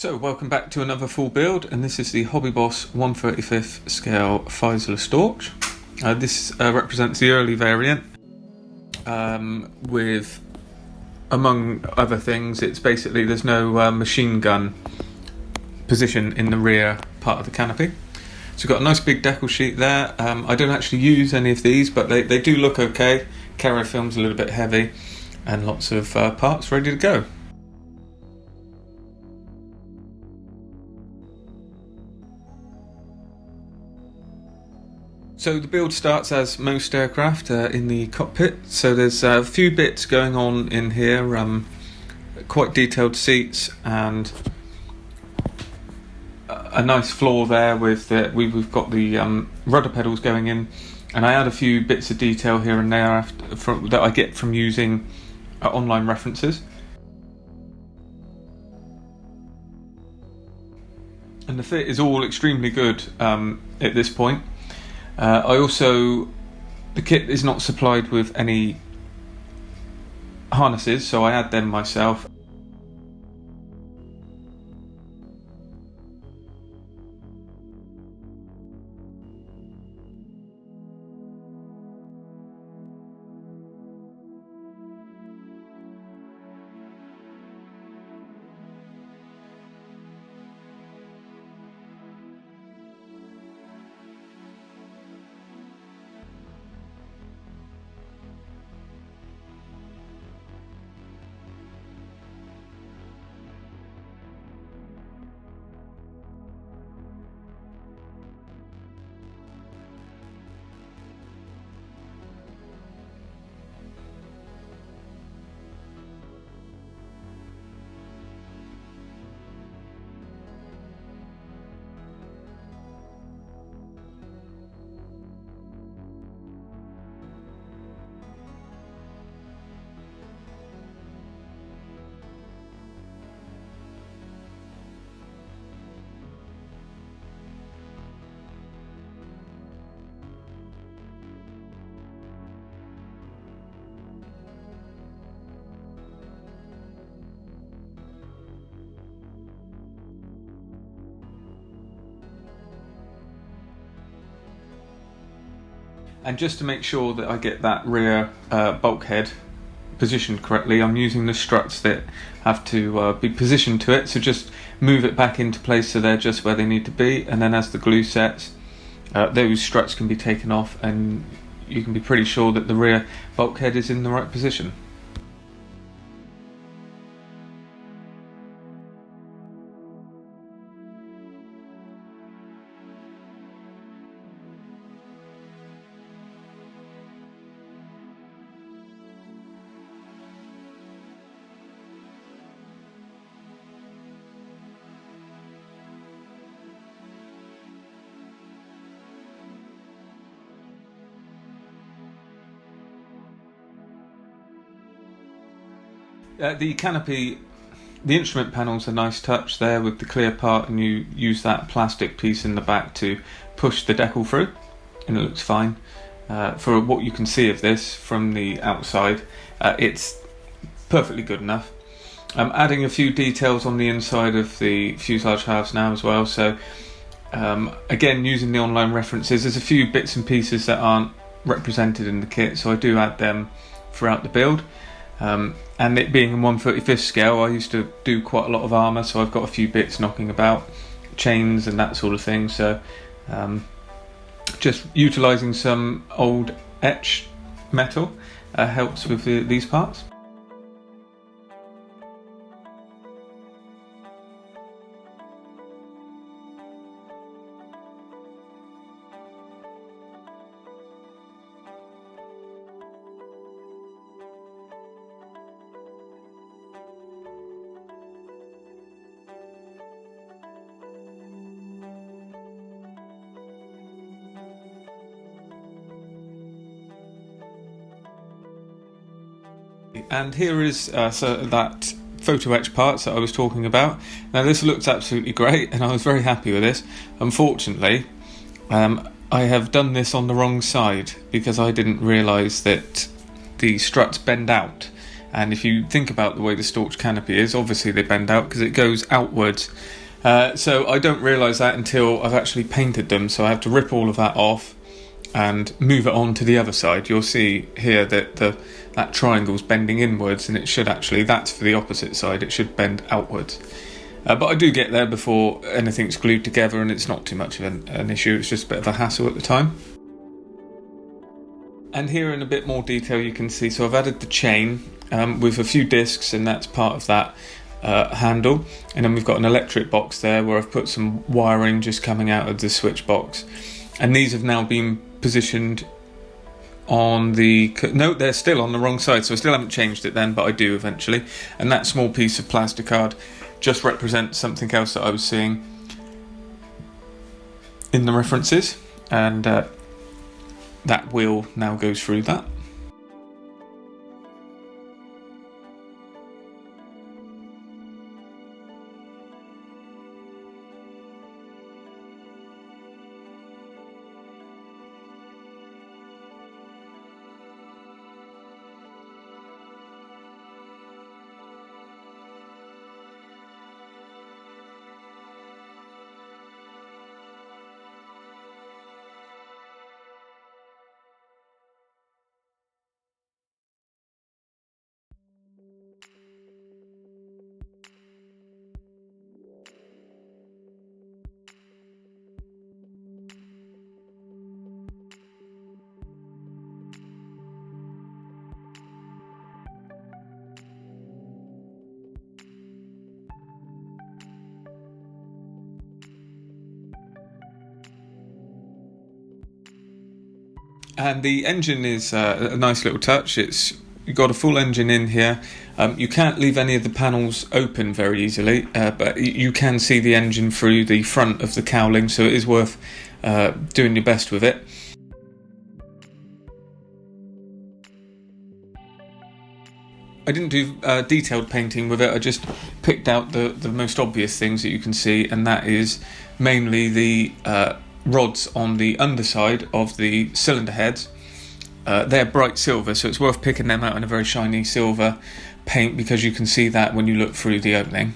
So welcome back to another full build, and this is the HobbyBoss 1/35 scale Fieseler Storch. This represents the early variant with, among other things, it's basically there's no machine gun position in the rear part of the canopy. So we've got a nice big decal sheet there. I don't actually use any of these, but they do look okay. Carrier film's a little bit heavy and lots of parts ready to go. So the build starts as most aircraft in the cockpit. So there's a few bits going on in here, quite detailed seats and a nice floor there with we've got the rudder pedals going in, and I add a few bits of detail here and there that I get from using online references. And the fit is all extremely good at this point. The kit is not supplied with any harnesses, so I add them myself. And just to make sure that I get that rear bulkhead positioned correctly, I'm using the struts that have to be positioned to it, so just move it back into place so they're just where they need to be, and then as the glue sets, those struts can be taken off and you can be pretty sure that the rear bulkhead is in the right position. The canopy, the instrument panel's a nice touch there with the clear part, and you use that plastic piece in the back to push the decal through, and it looks fine. For what you can see of this from the outside, it's perfectly good enough. I'm adding a few details on the inside of the fuselage halves now as well, so again, using the online references, there's a few bits and pieces that aren't represented in the kit, so I do add them throughout the build. And it being in 1/35 scale, I used to do quite a lot of armour, so I've got a few bits knocking about, chains and that sort of thing, so just utilising some old etched metal helps with these parts. And here is that photo etch parts that I was talking about. Now this looks absolutely great and I was very happy with this. Unfortunately, I have done this on the wrong side because I didn't realise that the struts bend out And if you think about the way the Storch canopy is, obviously they bend out because it goes outwards. So I don't realise that until I've actually painted them, so I have to rip all of that off and move it on to the other side. You'll see here that that triangle's bending inwards, and it should actually, that's for the opposite side, it should bend outwards. But I do get there before anything's glued together, and it's not too much of an issue, it's just a bit of a hassle at the time. And here in a bit more detail you can see, so I've added the chain with a few discs, and that's part of that handle, and then we've got an electric box there where I've put some wiring just coming out of the switch box, and these have now been positioned on the, no, they're still on the wrong side, so I still haven't changed it then, but I do eventually. And that small piece of plasticard just represents something else that I was seeing in the references, and that wheel now goes through that. And the engine is a nice little touch. You've got a full engine in here. You can't leave any of the panels open very easily, but you can see the engine through the front of the cowling, so it is worth doing your best with it. I didn't do detailed painting with it, I just picked out the most obvious things that you can see, and that is mainly the rods on the underside of the cylinder heads. They're bright silver, so it's worth picking them out in a very shiny silver paint, because you can see that when you look through the opening.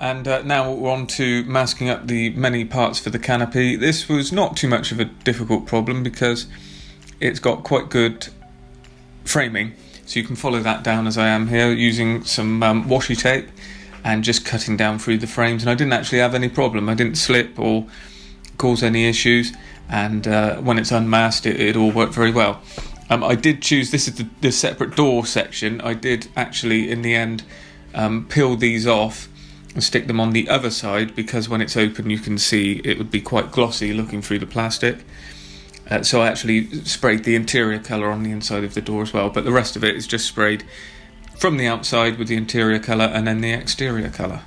And now we're on to masking up the many parts for the canopy. This was not too much of a difficult problem because it's got quite good framing, so you can follow that down as I am here using some washi tape and just cutting down through the frames, and I didn't actually have any problem. I didn't slip or cause any issues, and when it's unmasked it all worked very well. I did choose, this is the separate door section. I did actually in the end peel these off and stick them on the other side, because when it's open you can see it would be quite glossy looking through the plastic. So I actually sprayed the interior colour on the inside of the door as well, but the rest of it is just sprayed from the outside with the interior colour and then the exterior colour.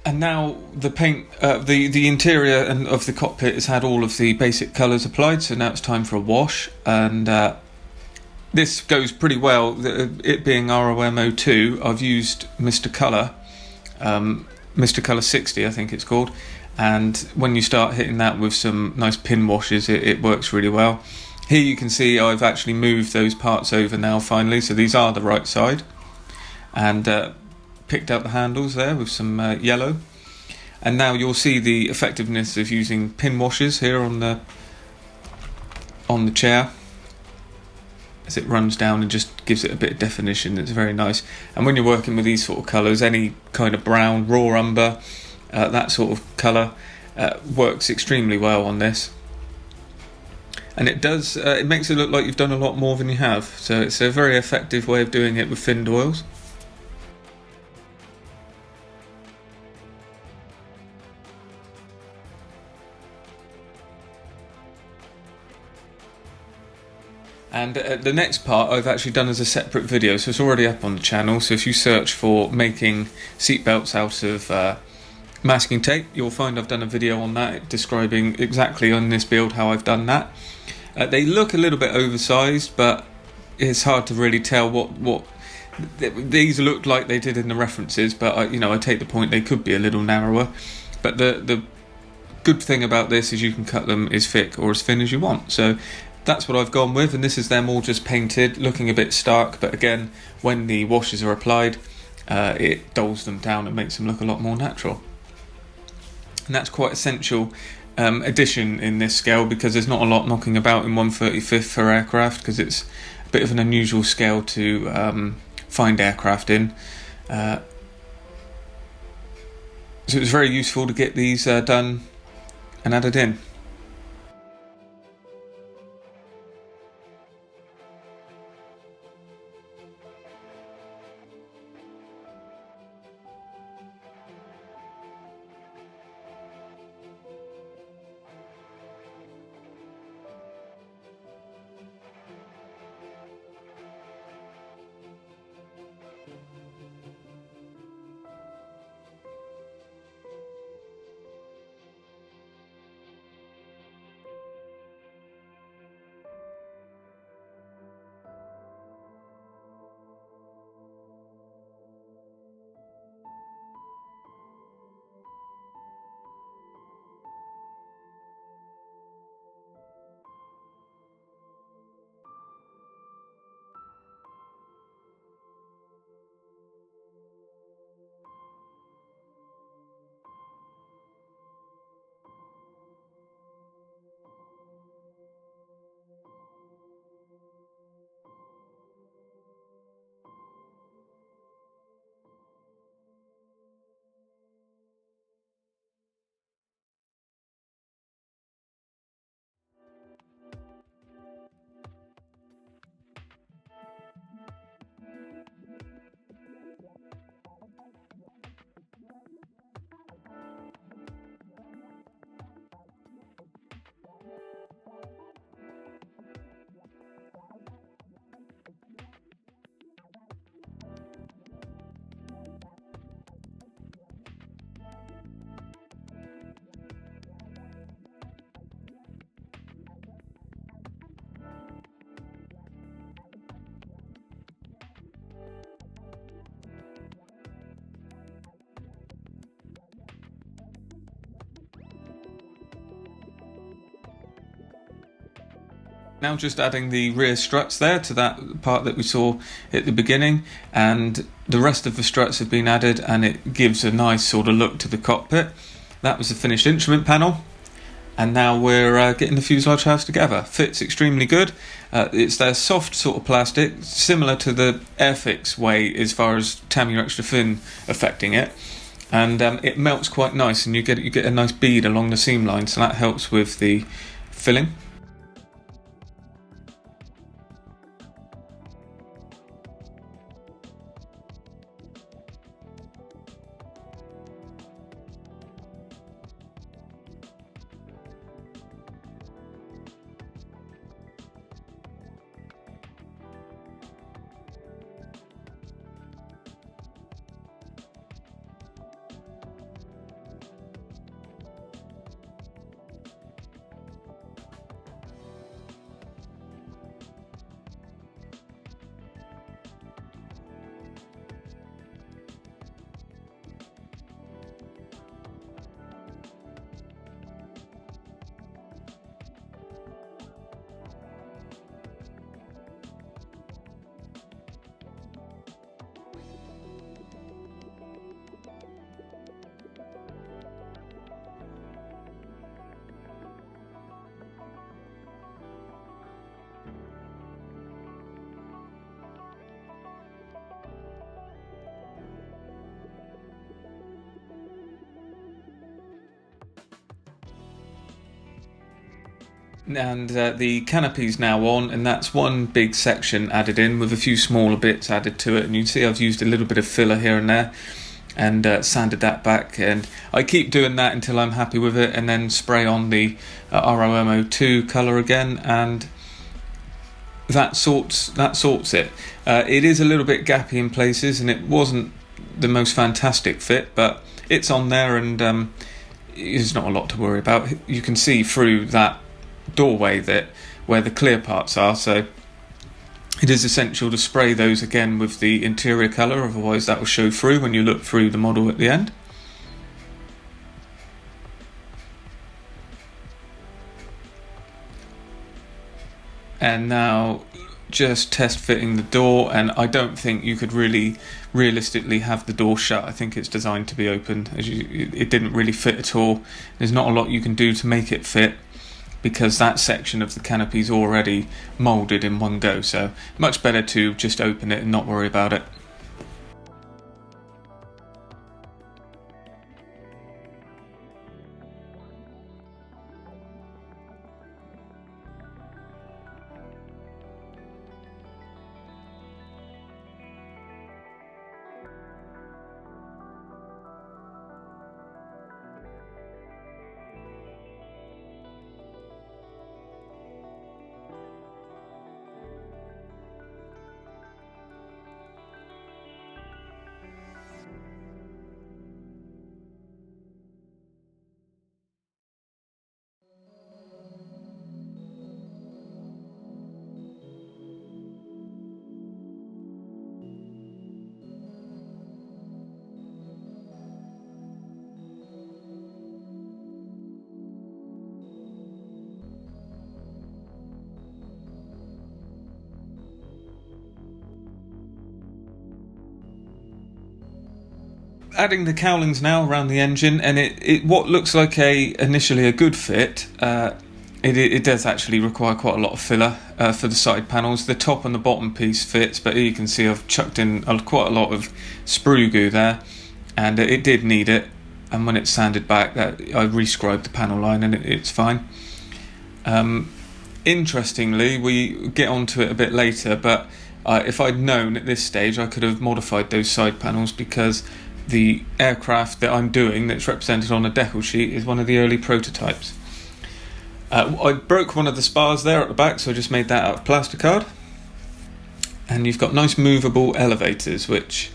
And now the paint, the interior and of the cockpit has had all of the basic colours applied, so now it's time for a wash. And this goes pretty well. It being ROM02, I've used Mr. Colour, Mr. Colour 60, I think it's called. And when you start hitting that with some nice pin washes, it works really well. Here you can see I've actually moved those parts over now finally, so these are the right side. And picked out the handles there with some yellow, and now you'll see the effectiveness of using pin washers here on the chair as it runs down and just gives it a bit of definition. It's very nice. And when you're working with these sort of colours, any kind of brown, raw umber, that sort of colour works extremely well on this. And it does, it makes it look like you've done a lot more than you have, so it's a very effective way of doing it with thinned oils. And the next part I've actually done as a separate video, so it's already up on the channel. So if you search for making seatbelts out of masking tape, you'll find I've done a video on that describing exactly on this build how I've done that. They look a little bit oversized, but it's hard to really tell what these look like they did in the references, but I take the point they could be a little narrower. But the good thing about this is you can cut them as thick or as thin as you want. So that's what I've gone with, and this is them all just painted, looking a bit stark, but again, when the washes are applied, it dulls them down and makes them look a lot more natural. And that's quite essential addition in this scale, because there's not a lot knocking about in 1/35 for aircraft, because it's a bit of an unusual scale to find aircraft in. So it was very useful to get these done and added in. Now just adding the rear struts there to that part that we saw at the beginning, and the rest of the struts have been added, and it gives a nice sort of look to the cockpit. That was the finished instrument panel, and now we're getting the fuselage house together. Fits extremely good. It's their soft sort of plastic, similar to the Airfix way as far as Tamiya Extra Thin affecting it, and it melts quite nice, and you get a nice bead along the seam line, so that helps with the filling. And the canopy's now on, and that's one big section added in with a few smaller bits added to it. And you can see I've used a little bit of filler here and there, and sanded that back. And I keep doing that until I'm happy with it, and then spray on the ROMO2 colour again, and that sorts it. It is a little bit gappy in places, and it wasn't the most fantastic fit, but it's on there, and there's not a lot to worry about. You can see through that doorway where the clear parts are, so it is essential to spray those again with the interior colour, otherwise that will show through when you look through the model at the end. And now just test fitting the door, and I don't think you could really realistically have the door shut. I think it's designed to be open. It didn't really fit at all. There's not a lot you can do to make it fit, because that section of the canopy is already moulded in one go, so much better to just open it and not worry about it. Adding the cowlings now around the engine, and it what looks like initially a good fit, it does actually require quite a lot of filler for the side panels. The top and the bottom piece fits, but here you can see I've chucked in quite a lot of sprue goo there, and it did need it. And when it's sanded back, I re-scribed the panel line, and it's fine. Interestingly, we get onto it a bit later, but if I'd known at this stage, I could have modified those side panels, because the aircraft that I'm doing, that's represented on a decal sheet, is one of the early prototypes. I broke one of the spars there at the back, so I just made that out of plasticard. And you've got nice movable elevators, which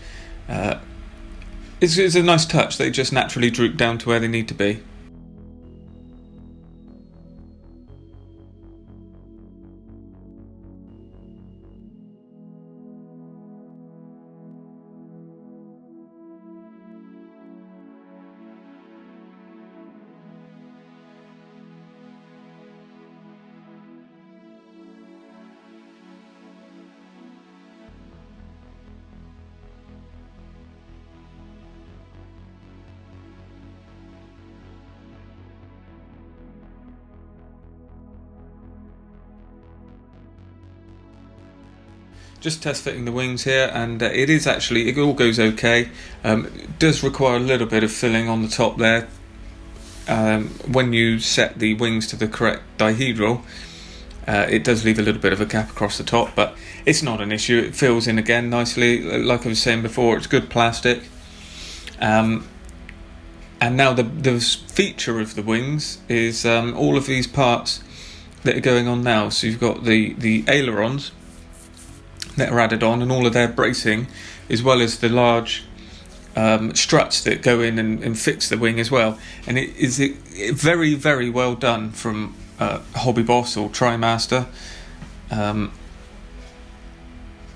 is a nice touch. They just naturally droop down to where they need to be. Just test fitting the wings here, and it all goes okay. It does require a little bit of filling on the top there. When you set the wings to the correct dihedral, it does leave a little bit of a gap across the top, but it's not an issue. It fills in again nicely. Like I was saying before, it's good plastic. And now the feature of the wings is all of these parts that are going on now. So you've got the ailerons that are added on, and all of their bracing, as well as the large struts that go in and fix the wing as well. And it is very, very well done from HobbyBoss or TriMaster.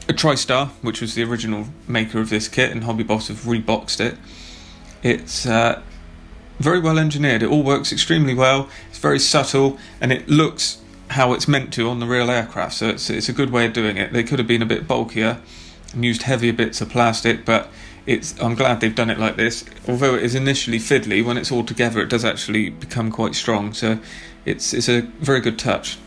Tristar, which was the original maker of this kit, and HobbyBoss have reboxed it. It's very well engineered. It all works extremely well. It's very subtle, and it looks how it's meant to on the real aircraft, so it's a good way of doing it. They could have been a bit bulkier and used heavier bits of plastic, but I'm glad they've done it like this. Although it is initially fiddly, when it's all together it does actually become quite strong, so it's a very good touch.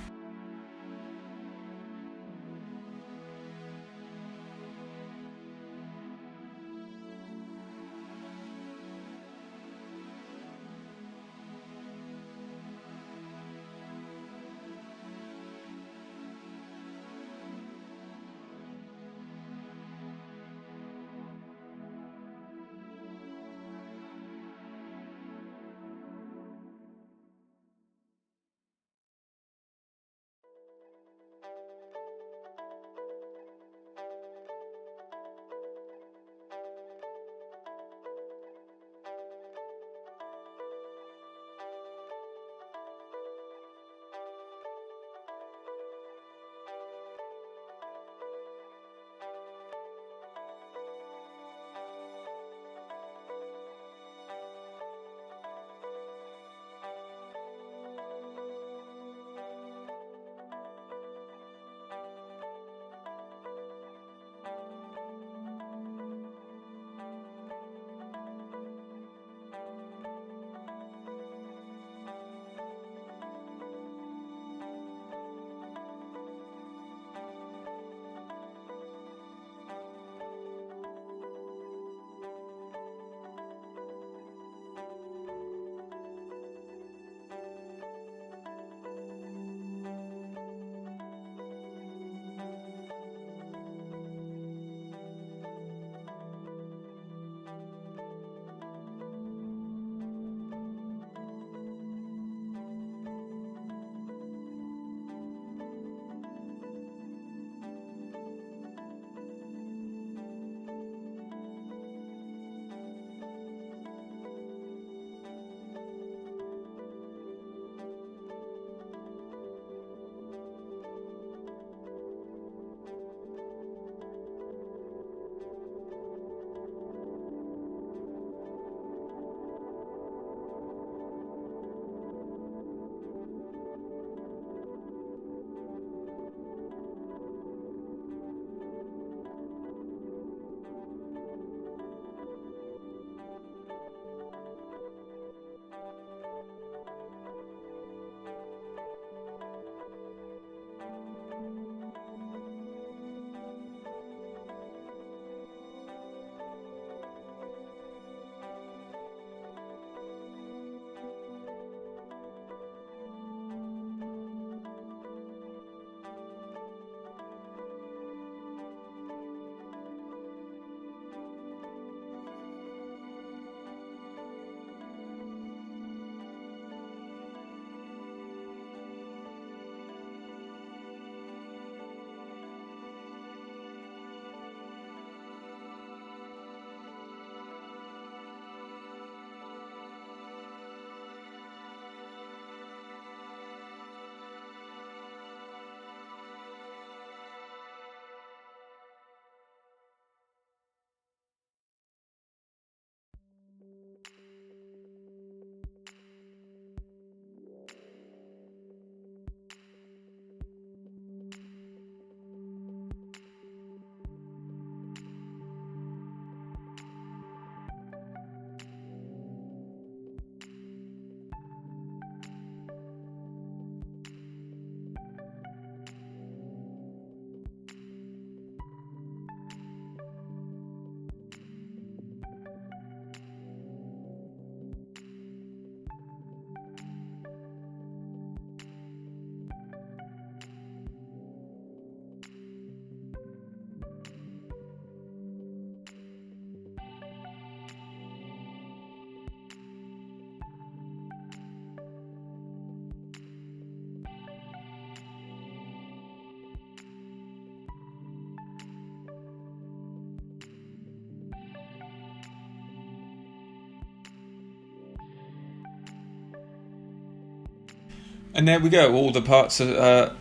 And there we go, all the parts are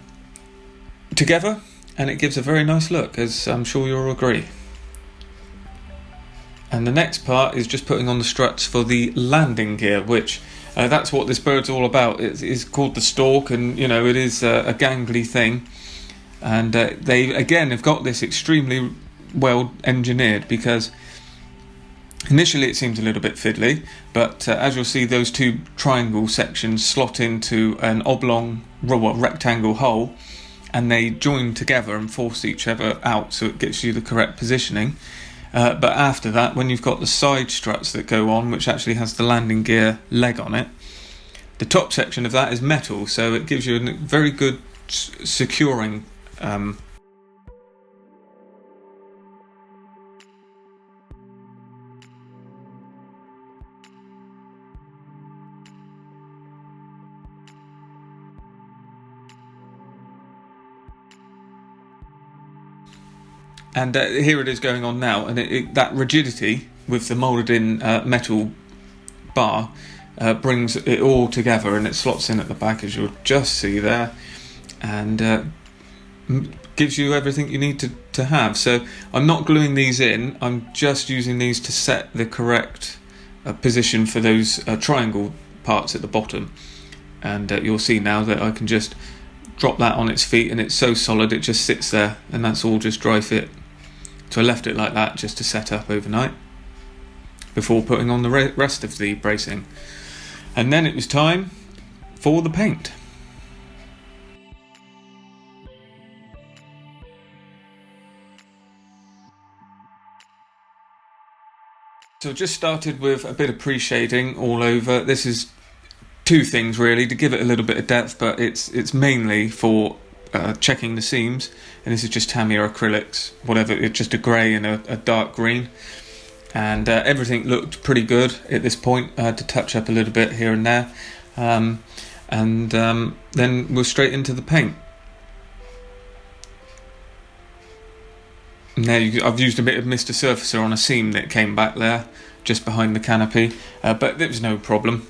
together, and it gives a very nice look, as I'm sure you'll agree. And the next part is just putting on the struts for the landing gear, which that's what this bird's all about. It is called the Stork, and you know, it is a gangly thing. And they again have got this extremely well engineered, because initially it seems a little bit fiddly, but as you'll see, those two triangle sections slot into an oblong, rectangle hole, and they join together and force each other out, so it gets you the correct positioning. But after that, when you've got the side struts that go on, which actually has the landing gear leg on it, the top section of that is metal, so it gives you a very good securing and here it is going on now, and that rigidity with the moulded in metal bar brings it all together, and it slots in at the back, as you'll just see there, and gives you everything you need to have. So I'm not gluing these in, I'm just using these to set the correct position for those triangle parts at the bottom, and you'll see now that I can just drop that on its feet, and it's so solid it just sits there, and that's all just dry fit. So I left it like that just to set up overnight before putting on the rest of the bracing. And then it was time for the paint. So I just started with a bit of pre-shading all over. This is two things really, to give it a little bit of depth, but it's mainly for checking the seams, and this is just Tamiya acrylics, whatever, it's just a grey and a dark green, and everything looked pretty good at this point. I had to touch up a little bit here and there, and then we're straight into the paint. Now I've used a bit of Mr. Surfacer on a seam that came back there just behind the canopy, but it was no problem.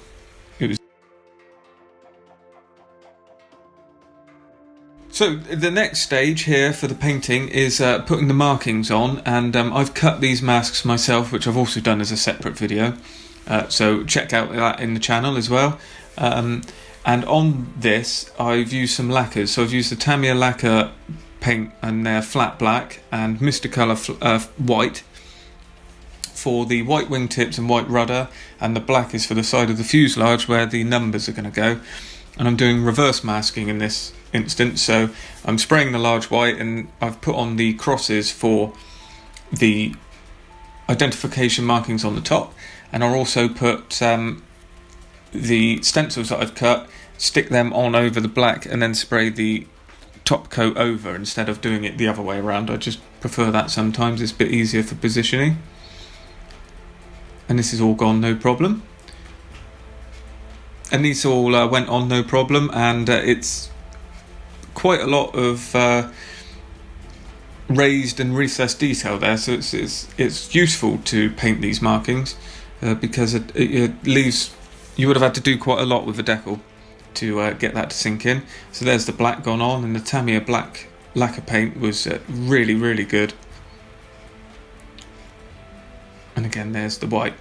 So the next stage here for the painting is putting the markings on, and I've cut these masks myself, which I've also done as a separate video, so check out that in the channel as well. And on this I've used some lacquers, so I've used the Tamiya lacquer paint, and they're flat black, and Mr. Colour white for the white wingtips and white rudder, and the black is for the side of the fuselage where the numbers are going to go. And I'm doing reverse masking in this instance, so I'm spraying the large white, and I've put on the crosses for the identification markings on the top, and I'll also put the stencils that I've cut, stick them on over the black, and then spray the top coat over instead of doing it the other way around. I just prefer that sometimes, it's a bit easier for positioning. And this is all gone no problem. And these all went on no problem, and it's quite a lot of raised and recessed detail there, so it's useful to paint these markings because it leaves, you would have had to do quite a lot with the decal to get that to sink in. So there's the black gone on, and the Tamiya black lacquer paint was really good. And again, there's the white.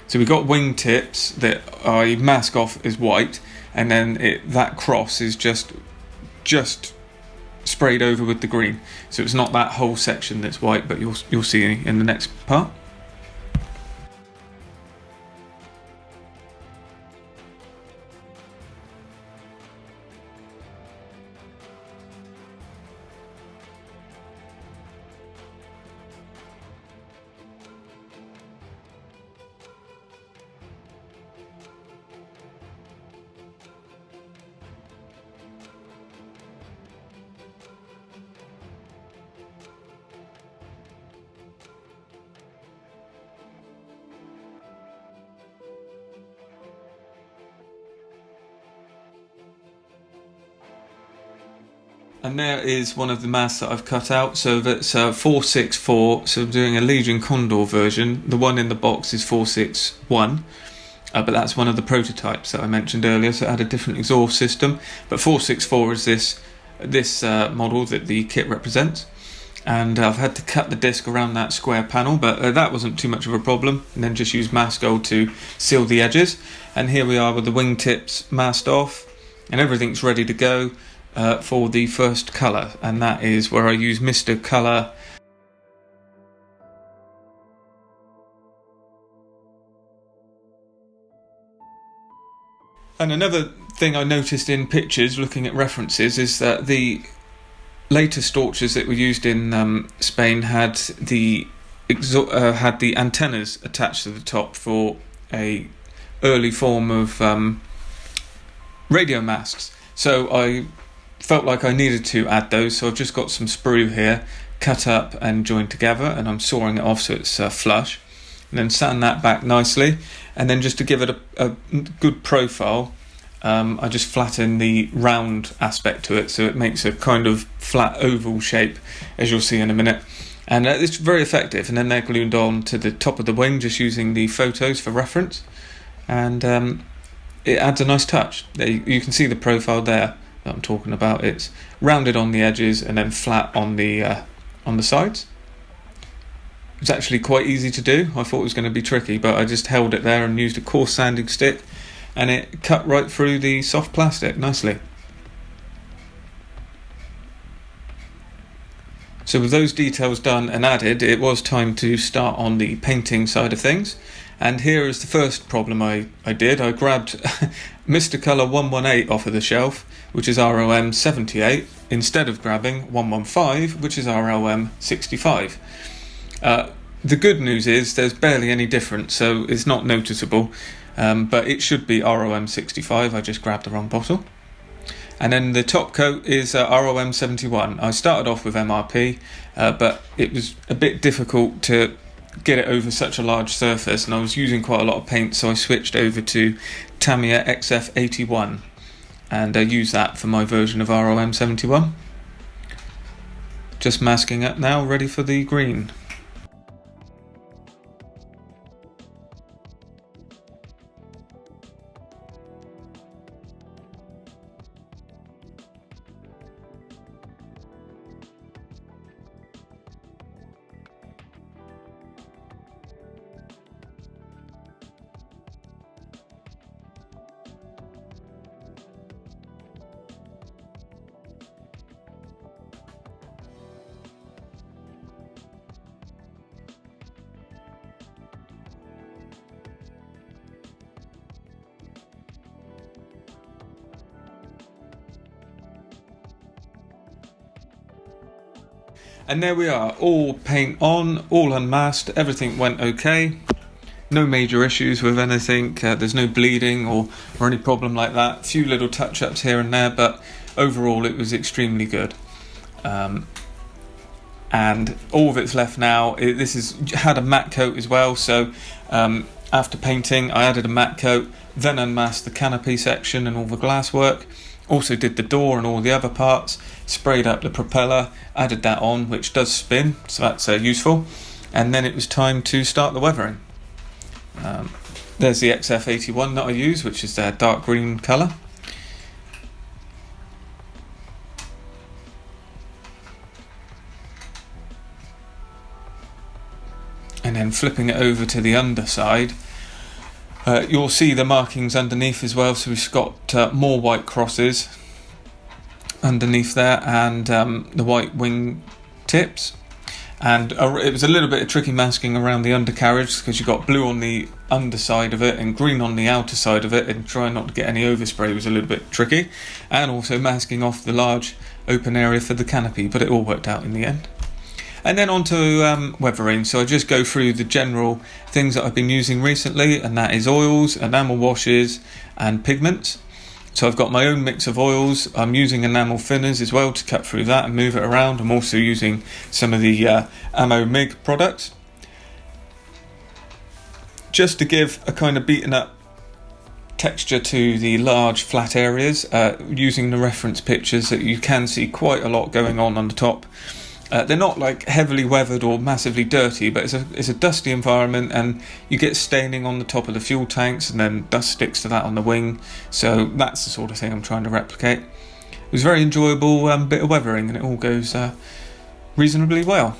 So we've got wing tips that I mask off as white, and then that cross is just sprayed over with the green. So it's not that whole section that's white, but you'll see in the next part. And there is one of the masks that I've cut out. So that's 464. So I'm doing a Legion Condor version. The one in the box is 461. But that's one of the prototypes that I mentioned earlier. So it had a different exhaust system. But 464 is this model that the kit represents. And I've had to cut the disc around that square panel, but that wasn't too much of a problem. And then just use mask gold to seal the edges. And here we are with the wingtips masked off, and everything's ready to go for the first colour. And that is where I use Mr. Colour. And another thing I noticed in pictures, looking at references, is that the later Storches that were used in Spain had the antennas attached to the top for a early form of radio masks. So I felt like I needed to add those, so I've just got some sprue here, cut up and joined together, and I'm sawing it off so it's flush, and then sand that back nicely. And then just to give it a good profile, I just flatten the round aspect to it, so it makes a kind of flat oval shape, as you'll see in a minute. And it's very effective. And then they're glued on to the top of the wing, just using the photos for reference. And it adds a nice touch. You can see the profile there that I'm talking about. It's rounded on the edges and then flat on the sides. It's actually quite easy to do. I thought it was going to be tricky, but I just held it there and used a coarse sanding stick, and it cut right through the soft plastic nicely. So with those details done and added, it was time to start on the painting side of things. And here is the first problem I did. I grabbed Mr. Colour 118 off of the shelf, which is ROM 78, instead of grabbing 115, which is ROM 65. The good news is there's barely any difference, so it's not noticeable, but it should be ROM 65. I just grabbed the wrong bottle. And then the top coat is ROM 71. I started off with MRP, but it was a bit difficult to get it over such a large surface, and I was using quite a lot of paint, so I switched over to Tamiya XF81 and I used that for my version of ROM 71. Just masking up now, ready for the green. And there we are, all paint on, all unmasked, everything went okay. No major issues with anything, there's no bleeding or any problem like that. A few little touch-ups here and there, but overall it was extremely good. And all of it's left now. This had a matte coat as well, so after painting I added a matte coat, then unmasked the canopy section and all the glass work. Also did the door and all the other parts, sprayed up the propeller, added that on, which does spin, so that's useful. And then it was time to start the weathering. There's the XF81 that I use, which is their dark green colour. And then flipping it over to the underside, You'll see the markings underneath as well, so we've got more white crosses underneath there, and the white wing tips. And it was a little bit of tricky masking around the undercarriage because you've got blue on the underside of it and green on the outer side of it, and trying not to get any overspray was a little bit tricky, and also masking off the large open area for the canopy, but it all worked out in the end. And then on to weathering. So I just go through the general things that I've been using recently, and that is oils, enamel washes and pigments. So I've got my own mix of oils. I'm using enamel thinners as well to cut through that and move it around. I'm also using some of the Ammo MIG products, just to give a kind of beaten up texture to the large flat areas, using the reference pictures that you can see quite a lot going on the top. They're not like heavily weathered or massively dirty, but it's a dusty environment, and you get staining on the top of the fuel tanks, and then dust sticks to that on the wing. So that's the sort of thing I'm trying to replicate. It was a very enjoyable bit of weathering, and it all goes reasonably well.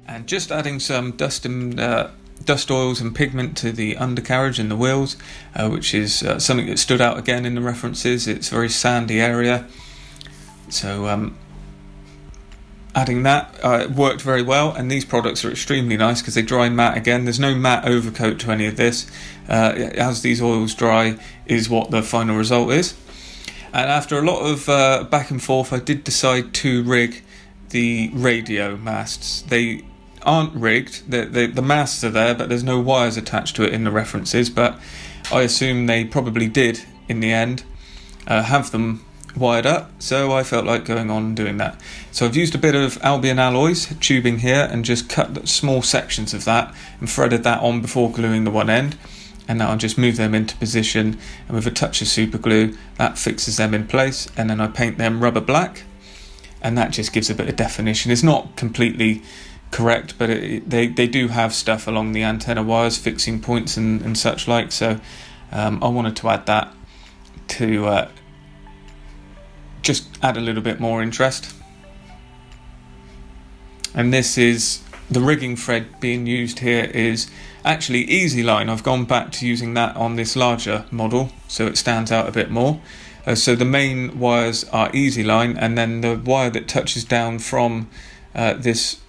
And just adding some dust oils and pigment to the undercarriage and the wheels, which is something that stood out again in the references. It's a very sandy area, so adding that worked very well, and these products are extremely nice because they dry matte again. There's no matte overcoat to any of this. As these oils dry is what the final result is. And after a lot of back and forth, I did decide to rig the radio masts. They aren't rigged, the masts are there, but there's no wires attached to it in the references, but I assume they probably did in the end have them wired up, so I felt like going on and doing that. So I've used a bit of Albion alloys tubing here and just cut small sections of that and threaded that on before gluing the one end, and now I'll just move them into position, and with a touch of super glue that fixes them in place, and then I paint them rubber black, and that just gives a bit of definition. It's not completely correct, but they do have stuff along the antenna wires, fixing points and such like, so I wanted to add that to just add a little bit more interest. And this is the rigging thread being used here is actually Easy Line. I've gone back to using that on this larger model so it stands out a bit more. So the main wires are Easy Line, and then the wire that touches down from this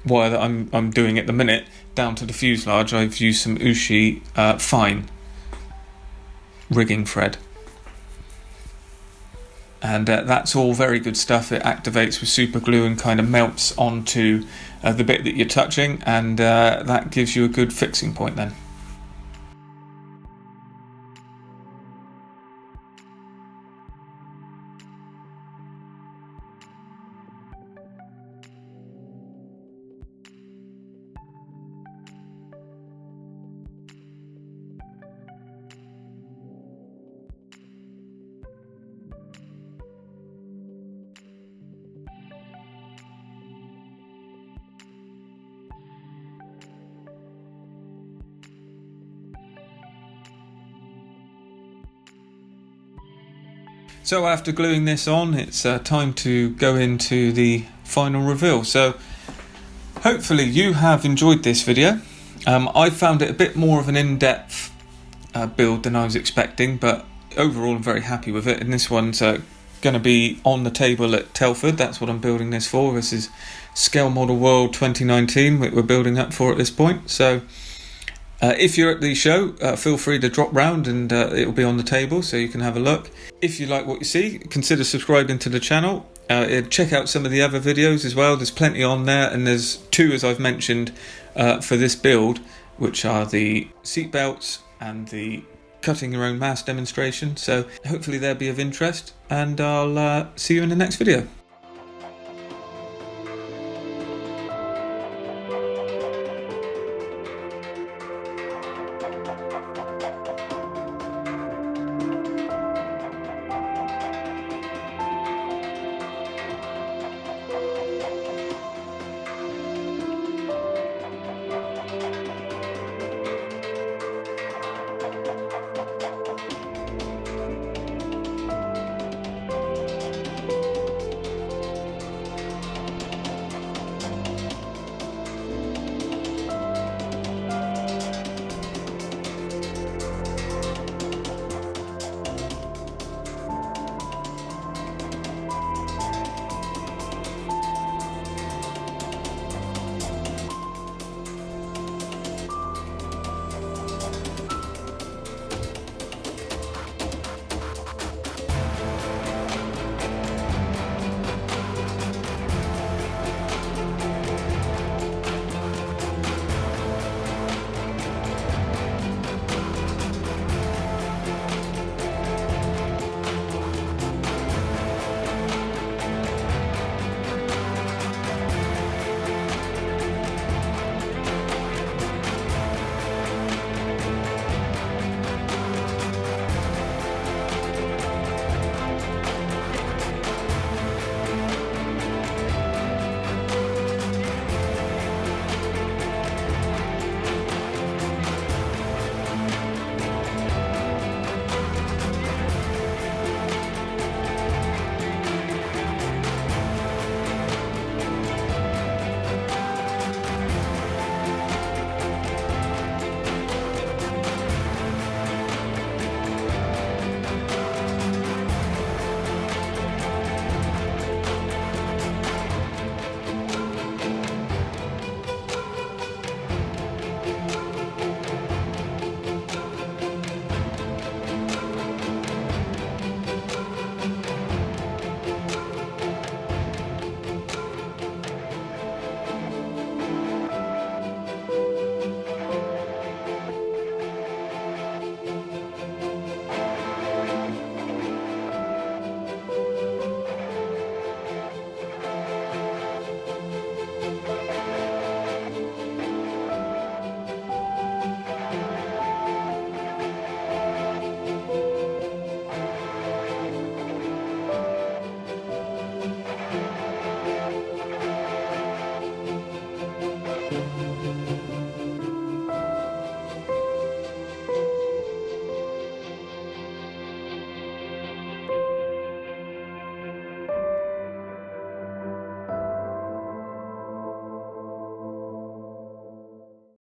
wire that I'm doing at the minute down to the fuselage, I've used some Ushi fine rigging thread, and that's all very good stuff. It activates with super glue and kind of melts onto the bit that you're touching, and that gives you a good fixing point then. So after gluing this on, it's time to go into the final reveal. So hopefully you have enjoyed this video. I found it a bit more of an in-depth build than I was expecting, but overall I'm very happy with it. And this one's going to be on the table at Telford. That's what I'm building this for. This is Scale Model World 2019 we're building up for at this point. So if you're at the show, feel free to drop round, and it'll be on the table so you can have a look. If you like what you see, consider subscribing to the channel. Check out some of the other videos as well. There's plenty on there, and there's two, as I've mentioned, for this build, which are the seat belts and the cutting your own mast demonstration. So hopefully they'll be of interest, and I'll see you in the next video.